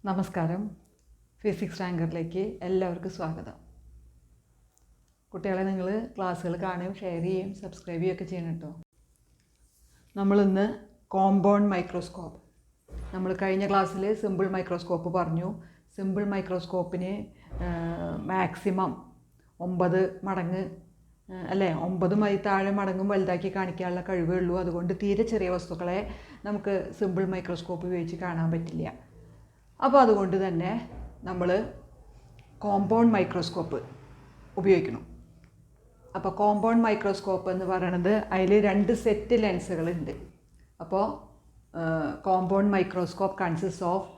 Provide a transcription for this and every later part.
നമസ്കാരം. ഫിസിക്സ് റാങ്കറിലേക്ക് എല്ലാവർക്കും സ്വാഗതം. കുട്ടികളെ, നിങ്ങൾ ക്ലാസ്സുകൾ കാണുകയും ഷെയർ ചെയ്യുകയും സബ്സ്ക്രൈബ് ചെയ്യുകയൊക്കെ ചെയ്യണം കേട്ടോ. നമ്മളിന്ന് കോമ്പൗണ്ട് മൈക്രോസ്കോപ്പ്, നമ്മൾ കഴിഞ്ഞ ക്ലാസ്സിൽ സിമ്പിൾ മൈക്രോസ്കോപ്പ് പറഞ്ഞു. സിമ്പിൾ മൈക്രോസ്കോപ്പിന് മാക്സിമം 9 മടങ്ങ് അല്ലേ, 9 താഴെ മടങ്ങും വലുതാക്കി കാണിക്കാനുള്ള കഴിവേ ഉള്ളൂ. അതുകൊണ്ട് തീരെ ചെറിയ വസ്തുക്കളെ നമുക്ക് സിമ്പിൾ മൈക്രോസ്കോപ്പ് ഉപയോഗിച്ച് കാണാൻ പറ്റില്ല. അപ്പോൾ അതുകൊണ്ട് തന്നെ നമ്മൾ കോമ്പൗണ്ട് മൈക്രോസ്കോപ്പ് ഉപയോഗിക്കണം. അപ്പോൾ കോമ്പൗണ്ട് മൈക്രോസ്കോപ്പ് എന്ന് പറയുന്നത് അതിൽ 2 സെറ്റ് ലെൻസുകളുണ്ട്. അപ്പോൾ compound microscope consist of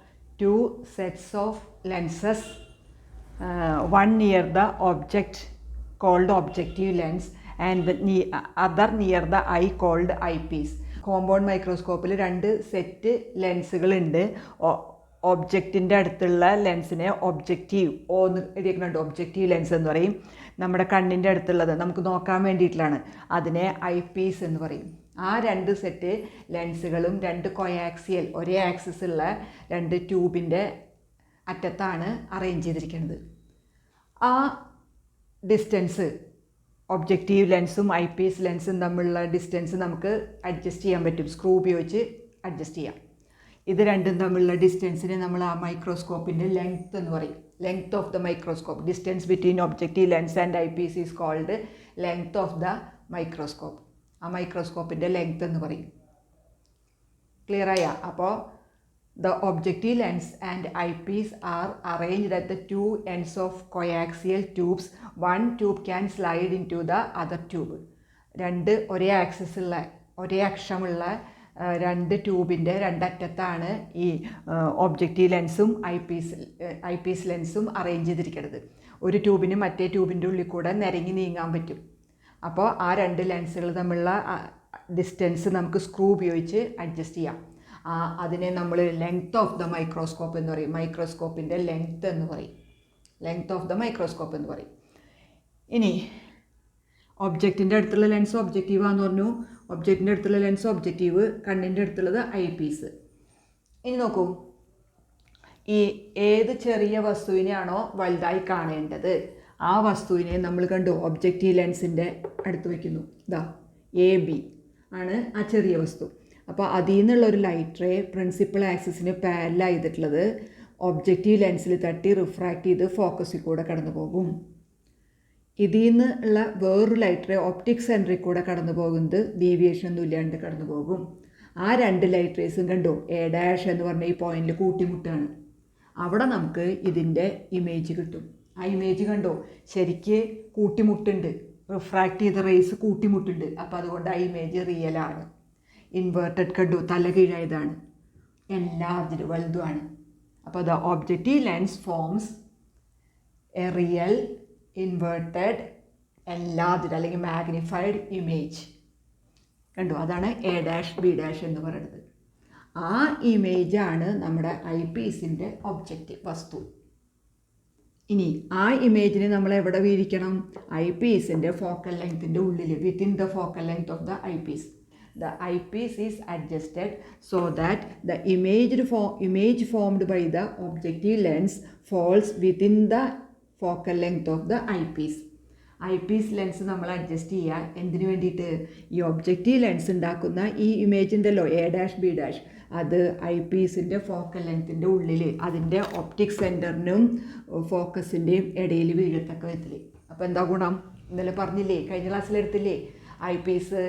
2 sets of lenses, one near the object called objective lens and the other near the eye called eyepiece. Compound മൈക്രോസ്കോപ്പിൽ 2 സെറ്റ് ലെൻസുകളുണ്ട്. ഒബ്ജക്റ്റിൻ്റെ അടുത്തുള്ള ലെൻസിനെ ഒബ്ജക്റ്റീവ് എന്ന് എഴുതിക്കുന്നുണ്ട്. ഒബ്ജക്റ്റീവ് ലെൻസ് എന്ന് പറയും. നമ്മുടെ കണ്ണിൻ്റെ അടുത്തുള്ളത് നമുക്ക് നോക്കാൻ വേണ്ടിയിട്ടുള്ളതാണ്. അതിനെ ഐ പീസ് എന്ന് പറയും. ആ 2 സെറ്റ് ലെൻസുകളും 2 കൊയാക്സിയൽ ഒരേ ആക്സിസ് ഉള്ള 2 ട്യൂബിൻ്റെ അറ്റത്താണ് അറേഞ്ച് ചെയ്തിരിക്കുന്നത്. ആ ഡിസ്റ്റൻസ്, ഒബ്ജക്റ്റീവ് ലെൻസും ഐ പീസ് ലെൻസും തമ്മിലുള്ള ഡിസ്റ്റൻസ് നമുക്ക് അഡ്ജസ്റ്റ് ചെയ്യാൻ പറ്റും. സ്ക്രൂ ഉപയോഗിച്ച് അഡ്ജസ്റ്റ് ചെയ്യാം. ഇത് രണ്ടും തമ്മിലുള്ള ഡിസ്റ്റൻസിനെ നമ്മൾ ആ മൈക്രോസ്കോപ്പിൻ്റെ ലെങ്ത് എന്ന് പറയും. Length of the microscope, distance between objective lens and eyepiece is called length of the microscope. ആ മൈക്രോസ്കോപ്പിൻ്റെ ലെങ്ത് എന്ന് പറയും. ക്ലിയർ ആയ? അപ്പോൾ the objective lens and eyepiece are arranged at the 2 ends of coaxial tubes. 1 tube can slide into the other tube. 2 ഒരേ ആക്സിസുള്ള ഒരേ അക്ഷമുള്ള 2 ട്യൂബിൻ്റെ 2 അറ്റത്താണ് ഈ objective ലെൻസും I Ps ലെൻസും arrange ചെയ്തിരിക്കുന്നത്. ഒരു ട്യൂബിന് മറ്റേ ട്യൂബിൻ്റെ ഉള്ളിൽ കൂടെ നിരങ്ങി നീങ്ങാൻ പറ്റും. അപ്പോൾ ആ 2 ലെൻസുകൾ തമ്മിലുള്ള ഡിസ്റ്റൻസ് നമുക്ക് സ്ക്രൂ ഉപയോഗിച്ച് അഡ്ജസ്റ്റ് ചെയ്യാം. അതിനെ നമ്മൾ ലെങ്ത് ഓഫ് ദ മൈക്രോസ്കോപ്പ് എന്ന് പറയും. മൈക്രോസ്കോപ്പിൻ്റെ ലെങ്ത് എന്ന് പറയും. ലെങ്ത് ഓഫ് ദ മൈക്രോസ്കോപ്പ് എന്ന് പറയും. ഇനി ഒബ്ജക്റ്റിൻ്റെ അടുത്തുള്ള ലെൻസ് ഒബ്ജക്റ്റീവാന്ന് പറഞ്ഞു. ഒബ്ജക്റ്റിൻ്റെ അടുത്തുള്ള ലെൻസ് ഒബ്ജക്റ്റീവ്, കണ്ണിൻ്റെ അടുത്തുള്ളത് ഐ പീസ്. ഇനി നോക്കൂ, ഈ ഏത് ചെറിയ വസ്തുവിനെയാണോ വലുതായി കാണേണ്ടത് ആ വസ്തുവിനെ നമ്മൾ കണ്ടു ഒബ്ജക്റ്റീവ് ലെൻസിൻ്റെ അടുത്ത് വയ്ക്കുന്നു. ഇതാ AB ആണ് ആ ചെറിയ വസ്തു. അപ്പോൾ അതിൽ നിന്നുള്ളൊരു ലൈറ്റ് റേ പ്രിൻസിപ്പൽ ആക്സിസിന് പാരലൽ ചെയ്തിട്ടുള്ളത് ഒബ്ജക്റ്റീവ് ലെൻസിൽ തട്ടി റിഫ്രാക്റ്റ് ചെയ്ത് ഫോക്കസിൽ കൂടെ കടന്നു പോകും. ഇതിൽ നിന്നുള്ള വേറൊരു ലൈറ്റ് റേ ഒപ്റ്റിക് സെൻറ്ററിൽ കൂടെ കടന്നു പോകുന്നത് ഡീവിയേഷൻ ഒന്നും ഇല്ലാണ്ട് കടന്നു പോകും. ആ 2 ലൈറ്റ് റേസും കണ്ടു A' എന്ന് പറഞ്ഞ ഈ പോയിന്റിൽ കൂട്ടിമുട്ടാണ്. അവിടെ നമുക്ക് ഇതിൻ്റെ ഇമേജ് കിട്ടും. ആ ഇമേജ് കണ്ടോ ശരിക്ക് കൂട്ടിമുട്ടുണ്ട്, റിഫ്രാക്റ്റ് ചെയ്ത റേസ് കൂട്ടിമുട്ടുണ്ട്. അപ്പോൾ അതുകൊണ്ട് ആ ഇമേജ് റിയലാണ്. ഇൻവേർട്ടഡ് കണ്ടു തല കീഴായതാണ്, എൻലാർജ്ഡ് വലുതുമാണ്. അപ്പോൾ the objective lens forms A real inverted enlarged അല്ലെങ്കിൽ മാഗ്നിഫൈഡ് ഇമേജ്. കണ്ടു, അതാണ് A', B' എന്ന് പറയുന്നത്. ആ ഇമേജാണ് നമ്മുടെ ഐ പീസിൻ്റെ ഒബ്ജക്റ്റീവ് വസ്തു. ഇനി ആ ഇമേജിനെ നമ്മൾ എവിടെ വീഴിക്കണം? ഐ പീസിൻ്റെ ഫോക്കൽ ലെങ്ത്തിൻ്റെ ഉള്ളിൽ, within the focal length of the eyepiece. The eyepiece is adjusted so that the image formed by the objective lens falls within the focal length of the eyepiece. Eyepiece lens നമ്മൾ adjust ചെയ്യുക എന്തിനു വേണ്ടിയിട്ട്? ഈ objective lens ഉണ്ടാക്കുന്ന ഈ image ഉണ്ടല്ലോ A', B', അത് ഐപീസിൻ്റെ focal ലെങ്ത്തിൻ്റെ ഉള്ളിൽ അതിൻ്റെ ഒപ്റ്റിക് സെൻറ്ററിനും ഫോക്കസിൻ്റെയും ഇടയിൽ വീഴത്തക്ക വിധത്തിൽ. അപ്പോൾ എന്താ ഗുണം? ഇന്നലെ പറഞ്ഞില്ലേ, കഴിഞ്ഞ ക്ലാസ്സിലെടുത്തില്ലേ, ഐപീസ്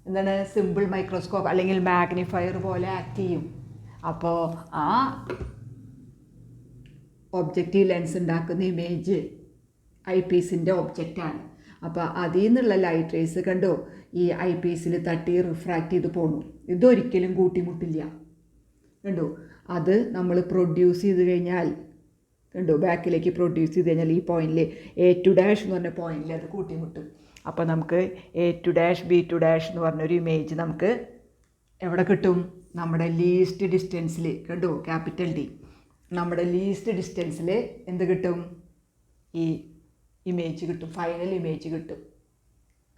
എന്താണ് സിമ്പിൾ മൈക്രോസ്കോപ്പ് അല്ലെങ്കിൽ മാഗ്നിഫയർ പോലെ ആക്ട് ചെയ്യും. അപ്പോൾ ആ ഒബ്ജക്റ്റീവ് ലെൻസ് ഉണ്ടാക്കുന്ന ഇമേജ് ഐ പീസിൻ്റെ ഒബ്ജക്റ്റാണ്. അപ്പോൾ അതിൽ നിന്നുള്ള ലൈറ്റ് റേസ് കണ്ടോ ഈ ഐ പീസിൽ തട്ടി റിഫ്രാക്റ്റ് ചെയ്ത് പോകണു. ഇതൊരിക്കലും കൂട്ടിമുട്ടില്ല. കണ്ടോ, അത് നമ്മൾ പ്രൊഡ്യൂസ് ചെയ്ത് കഴിഞ്ഞാൽ കണ്ടോ ബാക്കിലേക്ക് പ്രൊഡ്യൂസ് ചെയ്ത് കഴിഞ്ഞാൽ ഈ പോയിന്റിൽ A2' എന്ന് പറഞ്ഞ പോയിന്റിൽ അത് കൂട്ടിമുട്ടും. അപ്പോൾ നമുക്ക് A2', B2' എന്ന് പറഞ്ഞൊരു ഇമേജ് നമുക്ക് എവിടെ കിട്ടും? നമ്മുടെ ലീസ്റ്റ് ഡിസ്റ്റൻസിൽ. കണ്ടോ, ക്യാപിറ്റൽ D. നമ്മുടെ ലീസ്റ്റ് ഡിസ്റ്റൻസിൽ എന്ത് കിട്ടും? ഈ ഇമേജ് കിട്ടും, ഫൈനൽ ഇമേജ് കിട്ടും.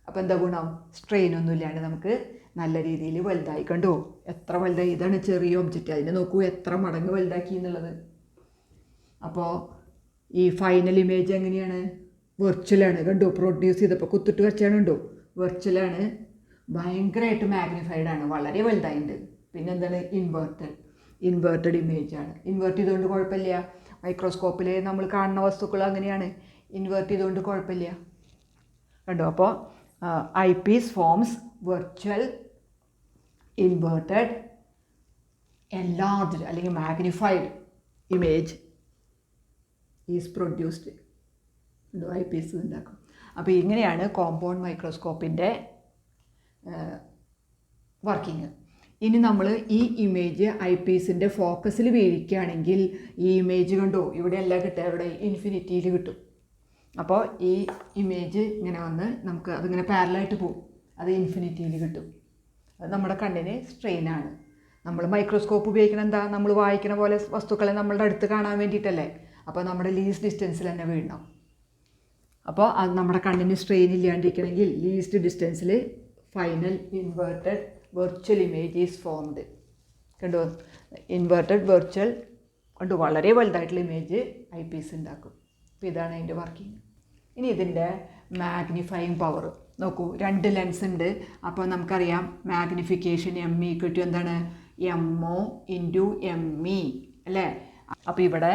അപ്പോൾ എന്താ ഗുണം? സ്ട്രെയിനൊന്നും ഇല്ലാണ്ട് നമുക്ക് നല്ല രീതിയിൽ വലുതായി. കണ്ടോ എത്ര വലുതായി? ഇതാണ് ചെറിയ ഒബ്ജക്റ്റ്. അതിനെ നോക്കൂ എത്ര മടങ്ങ് വലുതാക്കി എന്നുള്ളത്. അപ്പോൾ ഈ ഫൈനൽ ഇമേജ് എങ്ങനെയാണ്? വെർച്വലാണ്. കണ്ടോ, പ്രൊഡ്യൂസ് ചെയ്തപ്പോൾ കുത്തിട്ട് വെച്ചാണ്. കണ്ടോ, വെർച്വലാണ്. ഭയങ്കരമായിട്ട് മാഗ്നിഫൈഡ് ആണ്, വളരെ വലുതായിട്ടുണ്ട്. പിന്നെ എന്താണ്? ഇൻവേർട്ടഡ് ഇമേജാണ്. ഇൻവേർട്ട് ചെയ്തുകൊണ്ട് കുഴപ്പമില്ല. മൈക്രോസ്കോപ്പിൽ നമ്മൾ കാണുന്ന വസ്തുക്കൾ അങ്ങനെയാണ്, ഇൻവേർട്ട് ചെയ്തുകൊണ്ട് കുഴപ്പമില്ല. കണ്ടോ, അപ്പോൾ eyepiece forms virtual inverted enlarged അല്ലെങ്കിൽ magnified image is produced. Eyepiece ഉണ്ടാക്കും. അപ്പോൾ ഇങ്ങനെയാണ് കോമ്പൗണ്ട് മൈക്രോസ്കോപ്പിൻ്റെ വർക്കിംഗ്. ഇനി നമ്മൾ ഈ ഇമേജ് ഐ പീസിൻ്റെ ഫോക്കസിൽ വീഴിക്കുകയാണെങ്കിൽ ഈ ഇമേജ് കണ്ടോ, ഇവിടെ അല്ല കിട്ടുക, ഇവിടെ ഇൻഫിനിറ്റിയിൽ കിട്ടും. അപ്പോൾ ഈ ഇമേജ് ഇങ്ങനെ വന്ന് നമുക്ക് അതിങ്ങനെ പാരലായിട്ട് പോകും, അത് ഇൻഫിനിറ്റിയിൽ കിട്ടും. അത് നമ്മുടെ കണ്ണിന് സ്ട്രെയിനാണ്. നമ്മൾ മൈക്രോസ്കോപ്പ് ഉപയോഗിക്കണം എന്താ? നമ്മൾ വായിക്കുന്ന പോലെ വസ്തുക്കളെ നമ്മളുടെ അടുത്ത് കാണാൻ വേണ്ടിയിട്ടല്ലേ. അപ്പോൾ നമ്മുടെ ലീസ്റ്റ് ഡിസ്റ്റൻസിൽ തന്നെ വീഴണം. അപ്പോൾ അത് നമ്മുടെ കണ്ണിന് സ്ട്രെയിൻ ഇല്ലാണ്ടിരിക്കണമെങ്കിൽ ലീസ്റ്റ് ഡിസ്റ്റൻസിൽ final inverted virtual image is formed. കണ്ടോ, ഇൻവേർട്ടഡ് വെർച്വൽ കൊണ്ട് വളരെ വലുതായിട്ടുള്ള ഇമേജ് ഐ പീസ് ഉണ്ടാക്കും. അപ്പോൾ ഇതാണ് അതിൻ്റെ വർക്കിംഗ്. ഇനി ഇതിൻ്റെ മാഗ്നിഫയിങ് പവർ നോക്കൂ. 2 ലെൻസ് ഉണ്ട്. അപ്പോൾ നമുക്കറിയാം മാഗ്നിഫിക്കേഷൻ ME = എന്താണ്? MO × ME അല്ലേ? അപ്പോൾ ഇവിടെ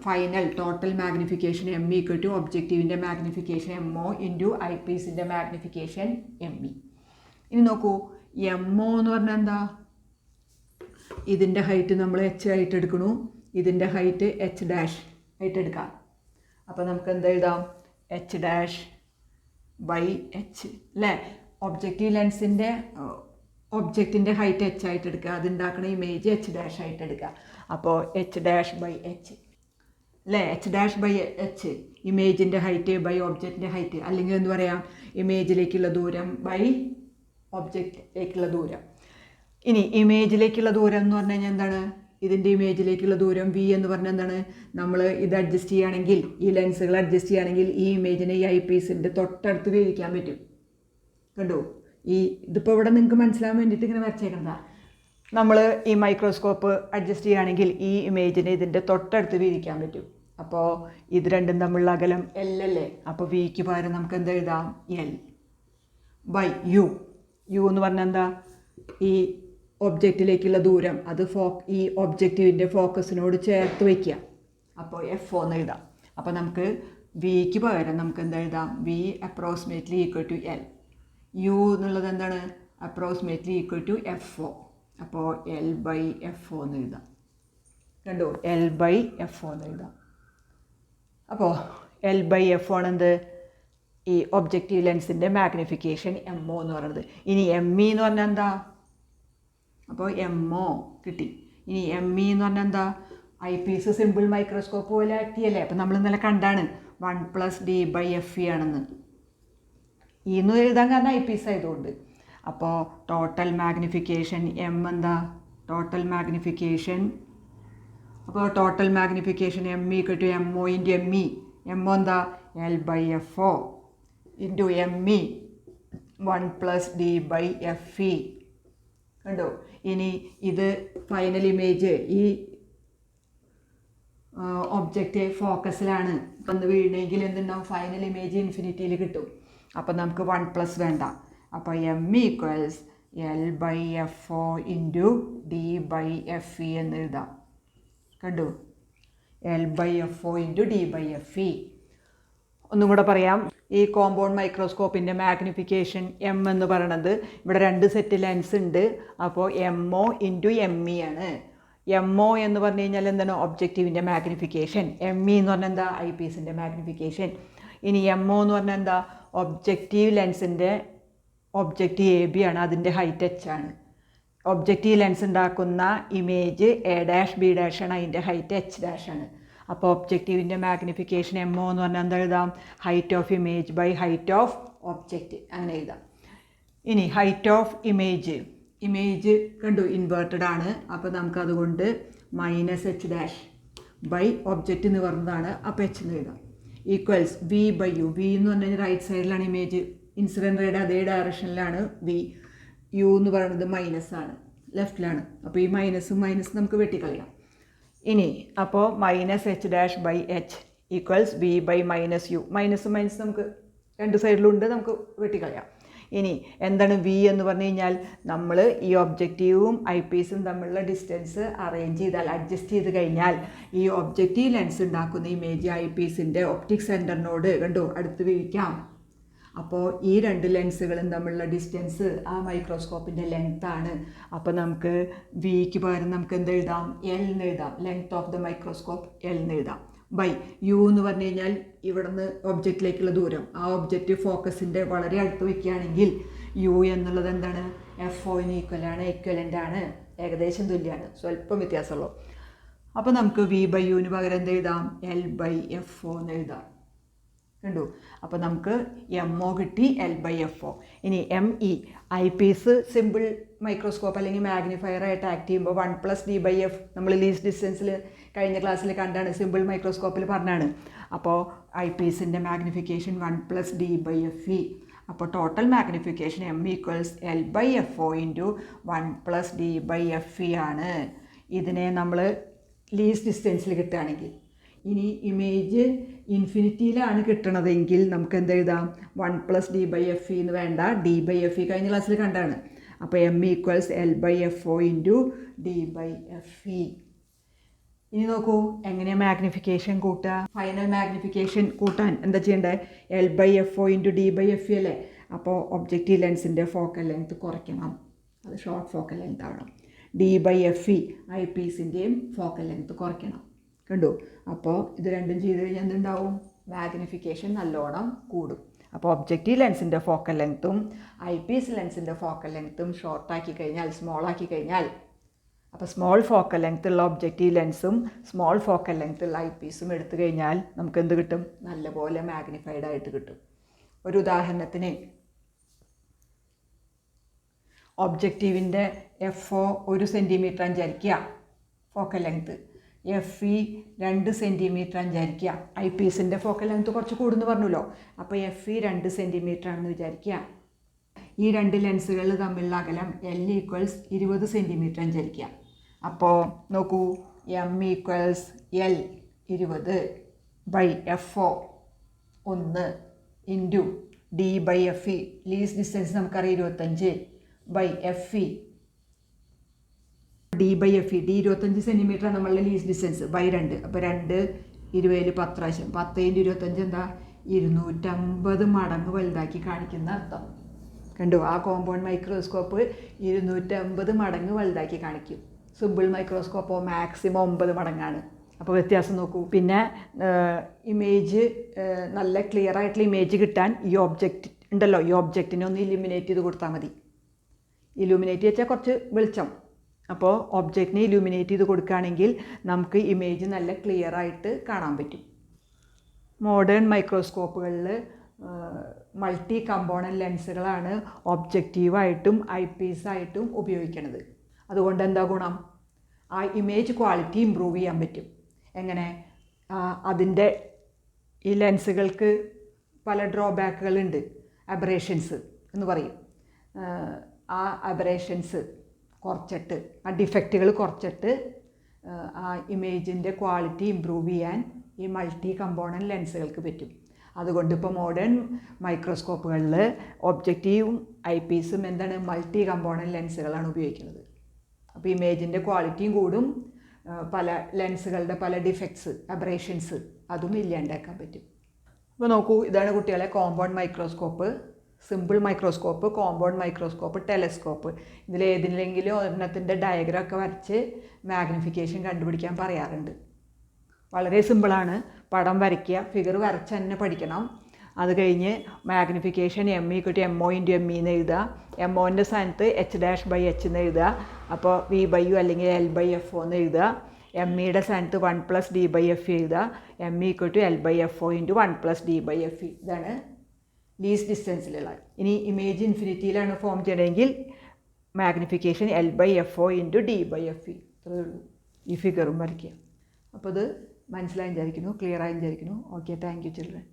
ഫൈനൽ ടോട്ടൽ മാഗ്നിഫിക്കേഷൻ ME = ഒബ്ജക്റ്റീവിൻ്റെ മാഗ്നിഫിക്കേഷൻ MO × ഐ പീസിൻ്റെ മാഗ്നിഫിക്കേഷൻ ME. ഇനി നോക്കൂ, MO എന്ന് പറഞ്ഞാൽ എന്താ? ഇതിൻ്റെ ഹൈറ്റ് നമ്മൾ H ആയിട്ട് എടുക്കണു, ഇതിൻ്റെ ഹൈറ്റ് H' ആയിട്ട് എടുക്കാം. അപ്പോൾ നമുക്ക് എന്താ എഴുതാം? H' / H അല്ലേ? ഒബ്ജക്റ്റീവ് ലെൻസിൻ്റെ ഒബ്ജക്റ്റിൻ്റെ ഹൈറ്റ് H ആയിട്ട് എടുക്കുക, അതുണ്ടാക്കുന്ന ഇമേജ് H' ആയിട്ട് എടുക്കുക. അപ്പോൾ H' / H അല്ലേ? H' / H ഇമേജിൻ്റെ ഹൈറ്റ് ബൈ ഒബ്ജക്റ്റിൻ്റെ ഹൈറ്റ്, അല്ലെങ്കിൽ എന്ന് പറയാം ഇമേജിലേക്കുള്ള ദൂരം ബൈ ഒബ്ജക്റ്റിലേക്കുള്ള ദൂരം. ഇനി ഇമേജിലേക്കുള്ള ദൂരം എന്ന് പറഞ്ഞു കഴിഞ്ഞാൽ എന്താണ്? ഇതിൻ്റെ ഇമേജിലേക്കുള്ള ദൂരം V എന്ന് പറഞ്ഞാൽ എന്താണ്? നമ്മൾ ഇത് അഡ്ജസ്റ്റ് ചെയ്യുകയാണെങ്കിൽ, ഈ ലെൻസുകൾ അഡ്ജസ്റ്റ് ചെയ്യുകയാണെങ്കിൽ ഈ ഇമേജിനെ ഈ ഐ പീസിൻ്റെ തൊട്ടടുത്ത് വീഴിക്കാൻ പറ്റും. കണ്ടോ, ഇതിപ്പോൾ ഇവിടെ നിങ്ങൾക്ക് മനസ്സിലാൻ വേണ്ടിയിട്ട് ഇങ്ങനെ വരച്ചേക്കുന്നതാ. നമ്മൾ ഈ മൈക്രോസ്കോപ്പ് അഡ്ജസ്റ്റ് ചെയ്യുകയാണെങ്കിൽ ഈ ഇമേജിനെ ഇതിൻ്റെ തൊട്ടടുത്ത് വീഴിക്കാൻ പറ്റും. അപ്പോൾ ഇത് രണ്ടും തമ്മിലുള്ള അകലം L അല്ലേ? അപ്പോൾ Vക്ക് പകരം നമുക്ക് എന്താ എഴുതാം? L/U. U എന്ന് പറഞ്ഞാൽ എന്താ? ഈ ഒബ്ജക്റ്റിലേക്കുള്ള ദൂരം, അത് ഈ ഒബ്ജക്റ്റീവിൻ്റെ ഫോക്കസിനോട് ചേർത്ത് വയ്ക്കുക. അപ്പോൾ FO എന്ന് എഴുതാം. അപ്പോൾ നമുക്ക് Vക്ക് പകരം നമുക്ക് എന്താ എഴുതാം? V approximately = L. U എന്നുള്ളത് എന്താണ്? approximately = FO. അപ്പോൾ L/FO എന്ന് എഴുതാം. കണ്ടോ, L/FO എന്ന് എഴുതാം. അപ്പോൾ L/FO ആണ് എന്ത്? ഈ ഒബ്ജക്റ്റീവ് ലെൻസിൻ്റെ മാഗ്നിഫിക്കേഷൻ MO എന്ന് പറയുന്നത്. ഇനി ME എന്ന് പറഞ്ഞാൽ എന്താ? അപ്പോൾ MO കിട്ടി. ഇനി ME എന്ന് പറഞ്ഞാൽ എന്താ? ഐ പീസ് സിമ്പിൾ മൈക്രോസ്കോപ്പ് പോലെ ആക്ട് ചെയ്യല്ലേ? അപ്പോൾ നമ്മൾ ഇന്നലെ കണ്ടാണ് 1 + D/FE ആണെന്ന്. എന്ന് എഴുതാൻ കാരണം ഐ പീസ് ആയതുകൊണ്ട്. അപ്പോൾ ടോട്ടൽ മാഗ്നിഫിക്കേഷൻ M എന്താ? Total magnification. അപ്പോൾ total magnification ME = MO × ME. MO എന്താ? L/FO × ME 1 + D/FE. കണ്ടോ, ഇനി ഇത് ഫൈനൽ ഇമേജ് ഈ ഒബ്ജക്റ്റ് ഫോക്കസിലാണ് വന്ന് വീഴണമെങ്കിൽ എന്തുണ്ടാവും? ഫൈനൽ ഇമേജ് ഇൻഫിനിറ്റിയിൽ കിട്ടും. അപ്പോൾ നമുക്ക് 1+ വേണ്ട. അപ്പോൾ ME = L/FO × D/FE എന്ന് എഴുതാം. കണ്ടു, L/FO × D/FE. ഒന്നും കൂടെ പറയാം. ഈ കോമ്പൗണ്ട് മൈക്രോസ്കോപ്പിൻ്റെ മാഗ്നിഫിക്കേഷൻ M എന്ന് പറയണത്, ഇവിടെ 2 സെറ്റ് ലെൻസ് ഉണ്ട്. അപ്പോൾ MO × ME ആണ്. MO എന്ന് പറഞ്ഞു കഴിഞ്ഞാൽ എന്താണ്? ഒബ്ജക്റ്റീവിൻ്റെ മാഗ്നിഫിക്കേഷൻ. ME എന്ന് പറഞ്ഞാൽ എന്താ? ഐ പീസിൻ്റെ മാഗ്നിഫിക്കേഷൻ. ഇനി MO എന്ന് പറഞ്ഞാൽ എന്താ? ഒബ്ജക്റ്റീവ് ലെൻസിൻ്റെ ഒബ്ജക്റ്റീവ് AB ആണ്, അതിൻ്റെ ഹൈറ്റ് H ആണ്. ഒബ്ജക്റ്റീവ് ലെൻസ് ഉണ്ടാക്കുന്ന ഇമേജ് A'/B' ആണ്, അതിൻ്റെ ഹൈറ്റ് H' ആണ്. അപ്പോൾ ഒബ്ജക്റ്റീവിൻ്റെ മാഗ്നിഫിക്കേഷൻ MO എന്ന് പറഞ്ഞാൽ എന്താ എഴുതാം? Height of image by height of object, അങ്ങനെ എഴുതാം. ഇനി ഹൈറ്റ് ഓഫ് ഇമേജ് കണ്ടു ഇൻവേർട്ടഡ് ആണ്. അപ്പോൾ നമുക്കതുകൊണ്ട് -H' ബൈ ഒബ്ജക്റ്റ് എന്ന് പറഞ്ഞതാണ്. അപ്പോൾ H എന്ന് എഴുതാം. Equals V/U. V എന്ന് പറഞ്ഞു കഴിഞ്ഞാൽ റൈറ്റ് സൈഡിലാണ് ഇമേജ്, ഇൻസിഡൻറ്റ് റേയുടെ അതേ ഡയറക്ഷനിലാണ് V. U എന്ന് പറയുന്നത് മൈനസ് ആണ്, ലെഫ്റ്റിലാണ്. അപ്പോൾ ഈ മൈനസ് നമുക്ക് വെട്ടിക്കളയാം. ഇനി അപ്പോൾ -h' equals v/-u. Minus minus നമുക്ക് രണ്ട് സൈഡിലുണ്ട്, നമുക്ക് വെട്ടിക്കളയാം. ഇനി എന്താണ് v എന്ന് പറഞ്ഞു കഴിഞ്ഞാൽ നമ്മൾ ഈ ഒബ്ജക്റ്റീവും ഐ പീസും തമ്മിലുള്ള ഡിസ്റ്റൻസ് അറേഞ്ച് ചെയ്താൽ, അഡ്ജസ്റ്റ് ചെയ്ത് കഴിഞ്ഞാൽ ഈ ഒബ്ജക്റ്റീവ് ലെൻസ് ഉണ്ടാക്കുന്ന ഇമേജ് ഐ പീസിൻ്റെ ഒപ്റ്റിക് സെൻറ്ററിനോട് കണ്ടു അടുത്ത് വിരിക്കാം. അപ്പോൾ ഈ രണ്ട് ലെൻസുകളും തമ്മിലുള്ള ഡിസ്റ്റൻസ് ആ മൈക്രോസ്കോപ്പിൻ്റെ ലെങ്ത്താണ്. അപ്പോൾ നമുക്ക് വിക്ക് പകരം നമുക്ക് എന്ത് എഴുതാം? എൽ എന്ന് എഴുതാം. Length of the microscope L എന്ന് എഴുതാം. ബൈ യു എന്ന് പറഞ്ഞു കഴിഞ്ഞാൽ ഇവിടുന്ന് ഒബ്ജക്റ്റിലേക്കുള്ള ദൂരം. ആ ഒബ്ജക്റ്റ് ഫോക്കസിൻ്റെ വളരെ അടുത്ത് വയ്ക്കുകയാണെങ്കിൽ യു എന്നുള്ളത് എന്താണ്? FOന് ഈക്വലാണ്, എക്വലൻ്റ് ആണ്, ഏകദേശം തുല്യമാണ്, സ്വല്പം വ്യത്യാസമുള്ളൂ. അപ്പോൾ നമുക്ക് v/uന് പകരം എന്ത് എഴുതാം? L/FO എന്ന് എഴുതാം. കണ്ടു? അപ്പോൾ നമുക്ക് MO കിട്ടി, L/FO. ഇനി ME eyepiece simple microscope അല്ലെങ്കിൽ മാഗ്നിഫയർ ആയിട്ട് ആക്ട് ചെയ്യുമ്പോൾ 1+d/f നമ്മൾ ലീസ്റ്റ് ഡിസ്റ്റൻസിൽ കഴിഞ്ഞ ക്ലാസ്സിൽ കണ്ടാണ്, സിമ്പിൾ മൈക്രോസ്കോപ്പിൽ പറഞ്ഞാണ്. അപ്പോൾ ഐ പീസിൻ്റെ മാഗ്നിഫിക്കേഷൻ 1+d/fe. അപ്പോൾ total magnification M equals L/FO × 1+d/fe ആണ്. ഇതിനെ നമ്മൾ ലീസ്റ്റ് ഡിസ്റ്റൻസിൽ കിട്ടുകയാണെങ്കിൽ. ഇനി ഇമേജ് ഇൻഫിനിറ്റിയിലാണ് കിട്ടണതെങ്കിൽ നമുക്ക് എന്തെഴുതാം? 1+d/fe എന്ന് വേണ്ട, d/fe കഴിഞ്ഞ ക്ലാസ്സിൽ കണ്ടാണ്. അപ്പോൾ M ഈക്വൽസ് L/FO × d/fe. ഇനി നോക്കൂ എങ്ങനെയാണ് മാഗ്നിഫിക്കേഷൻ കൂട്ടുക. ഫൈനൽ മാഗ്നിഫിക്കേഷൻ കൂട്ടാൻ എന്താ ചെയ്യേണ്ടത്? L/FO × d/fe അല്ലേ. അപ്പോൾ ഒബ്ജക്റ്റീവ് ലെൻസിൻ്റെ ഫോക്കൽ ലെങ്ത് കുറയ്ക്കണം, അത് ഷോർട്ട് ഫോക്കൽ ലെങ്ത് ആവണം. d/fe ഐ പീസിൻ്റെയും ഫോക്കൽ ലെങ്ത് കുറയ്ക്കണം. കണ്ടു? അപ്പോൾ ഇത് രണ്ടും ചെയ്ത് കഴിഞ്ഞാൽ എന്തുണ്ടാവും? മാഗ്നിഫിക്കേഷൻ നല്ലോണം കൂടും. അപ്പോൾ ഒബ്ജക്റ്റീവ് ലെൻസിൻ്റെ ഫോക്കൽ ലെങ്ത്തും ഐ പീസ് ലെൻസിൻ്റെ ഫോക്കൽ ലെങ്ത്തും ഷോർട്ടാക്കി കഴിഞ്ഞാൽ, സ്മോളാക്കി കഴിഞ്ഞാൽ, അപ്പോൾ സ്മോൾ ഫോക്കൽ ലെങ്ത് ഉള്ള ഒബ്ജക്റ്റീവ് ലെൻസും സ്മോൾ ഫോക്കൽ ലെങ്ത് ഉള്ള ഐ പീസും എടുത്തു കഴിഞ്ഞാൽ നമുക്ക് എന്ത് കിട്ടും? നല്ലപോലെ മാഗ്നിഫൈഡ് ആയിട്ട് കിട്ടും. ഒരു ഉദാഹരണത്തിന് ഒബ്ജക്റ്റീവിൻ്റെ FO 1 സെൻറ്റിമീറ്റർ വിചാരിക്കുക, ഫോക്കൽ ലെങ്ത്ത്. FE 2 സെൻറ്റിമീറ്റർ വിചാരിക്കുക. ഐ പീസിൻ്റെ ഫോക്കൽ ലെങ്ത്ത് കുറച്ച് കൂടുന്നു പറഞ്ഞല്ലോ. അപ്പോൾ FE 2 സെൻറ്റിമീറ്റർ ആണെന്ന് വിചാരിക്കുക. ഈ രണ്ട് ലെൻസുകൾ തമ്മിലുള്ള അകലം L ഈക്വൽസ് 20 സെൻറ്റിമീറ്റർ വിചാരിക്കുക. അപ്പോൾ നോക്കൂ, M equals L 20/FO 1 × d/fe. Least distance നമുക്കറിയാം 25/FE. d/fe d 25 സെൻറ്റിമീറ്റർ നമ്മളുടെ ലീസ്റ്റ് ഡിസ്റ്റൻസ് ബൈ 2. അപ്പോൾ 2 20 10 പ്രാവശ്യം 10 × 25 എന്താ? 250 മടങ്ങ് വലുതാക്കി കാണിക്കുന്ന അർത്ഥം. കണ്ടു? ആ കോമ്പൗണ്ട് മൈക്രോസ്കോപ്പ് 250 മടങ്ങ് വലുതാക്കി കാണിക്കും. സിമ്പിൾ മൈക്രോസ്കോപ്പോ മാക്സിമം 9 മടങ്ങാണ്. അപ്പോൾ വ്യത്യാസം നോക്കൂ. പിന്നെ ഇമേജ് നല്ല ക്ലിയർ ആയിട്ടുള്ള ഇമേജ് കിട്ടാൻ ഈ ഒബ്ജക്റ്റ് ഉണ്ടല്ലോ, ഈ ഒബ്ജക്റ്റിനെ ഒന്ന് ഇലുമിനേറ്റ് ചെയ്ത് കൊടുത്താൽ മതി. ഇലുമിനേറ്റ് വെച്ചാൽ കുറച്ച് വെളിച്ചം. അപ്പോൾ ഒബ്ജക്റ്റിനെ ഇലുമിനേറ്റ് ചെയ്ത് കൊടുക്കുകയാണെങ്കിൽ നമുക്ക് ഇമേജ് നല്ല ക്ലിയർ ആയിട്ട് കാണാൻ പറ്റും. മോഡേൺ മൈക്രോസ്കോപ്പുകളിൽ മൾട്ടി കമ്പോണൻറ്റ് ലെൻസുകളാണ് ഒബ്ജക്റ്റീവായിട്ടും ഐ പീസായിട്ടും ഉപയോഗിക്കുന്നത്. അതുകൊണ്ട് എന്താ ഗുണം? ആ ഇമേജ് ക്വാളിറ്റി ഇമ്പ്രൂവ് ചെയ്യാൻ പറ്റും. എങ്ങനെ? അതിൻ്റെ ഈ ലെൻസുകൾക്ക് പല ഡ്രോബാക്കുകളുണ്ട്, അബറേഷൻസ് എന്ന് പറയും. ആ അബറേഷൻസ് കുറച്ചിട്ട്, ആ ഡിഫക്റ്റുകൾ കുറച്ചിട്ട് ആ ഇമേജിൻ്റെ ക്വാളിറ്റി ഇമ്പ്രൂവ് ചെയ്യാൻ ഈ മൾട്ടി കമ്പോണൻറ്റ് ലെൻസുകൾക്ക് പറ്റും. അതുകൊണ്ട് ഇപ്പോൾ മോഡേൺ മൈക്രോസ്കോപ്പുകളിൽ ഒബ്ജക്റ്റീവും ഐ പീസും എന്താണ്? മൾട്ടി കമ്പോണൻറ്റ് ലെൻസുകളാണ് ഉപയോഗിക്കുന്നത്. അപ്പോൾ ഇമേജിൻ്റെ ക്വാളിറ്റിയും കൂടും, പല ലെൻസുകളുടെ പല ഡിഫക്ട്സ്, അബ്രേഷൻസ് അതും ഇല്ലാണ്ടാക്കാൻ പറ്റും. അപ്പോൾ നോക്കൂ, ഇതാണ് കുട്ടികളെ compound microscope, simple microscope, compound microscope, telescope. ഇതിലേതെങ്കിലും ഒരെണ്ണത്തിൻ്റെ ഡയഗ്രം ഒക്കെ വരച്ച് മാഗ്നിഫിക്കേഷൻ കണ്ടുപിടിക്കാൻ പറയാറുണ്ട്. വളരെ സിമ്പിളാണ്. പടം വരയ്ക്കുക, ഫിഗർ വരച്ച് തന്നെ പഠിക്കണം. അത് കഴിഞ്ഞ് മാഗ്നിഫിക്കേഷൻ M = MO × ME എന്ന് എഴുതുക. MOൻ്റെ സ്ഥാനത്ത് H'/H എന്ന് എഴുതുക. അപ്പോൾ V/U അല്ലെങ്കിൽ L/FO എന്ന് എഴുതുക. MEയുടെ സ്ഥാനത്ത് 1+d/fe എഴുതുക. ME = L/FO × 1+d/fe. ഇതാണ് ലീസ്റ്റ് ഡിസ്റ്റൻസിലുള്ള. ഇനി ഇമേജ് ഇൻഫിനിറ്റിയിലാണ് ഫോം ചെയ്യണമെങ്കിൽ മാഗ്നിഫിക്കേഷൻ L/FO × d/fe. അത്രയേ ഉള്ളൂ. ഈ ഫിഗറും വരയ്ക്കുക. അപ്പോൾ ഇത് മനസ്സിലായി വിചാരിക്കുന്നു, ക്ലിയർ ആയി വിചാരിക്കുന്നു. Okay, thank you children.